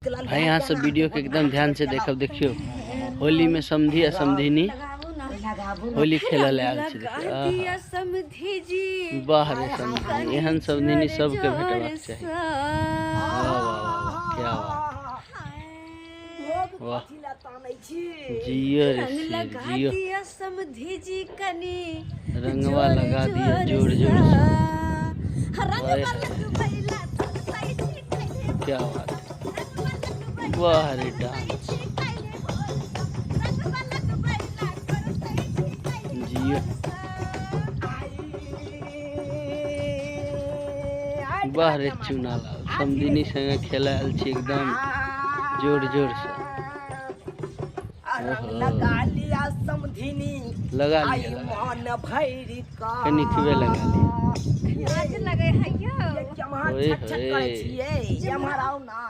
भाई यहाँ सब वीडियो के एकदम ध्यान से देखब। देखियो होली में समधी आ समधिनी होली खेला ले आयल छै। वाह रे समधिनी, एहन समधिनी सबके भेटबाक चाही। वाह वाह क्या वाह, जियो रे जियो, रंगवा लगा दिया जोर जोर से। क्या बात, वाह रे डांस, जियो, वाह रे चुनालाल, समधिनी संगे खेला आयल छी एकदम जोर जोर से। लगा लिया समधिनी, लगा लिया, कनिकबे लगा लिया। लगे है यो, ये क्या छट छट करे छिए, ये हमारा ना।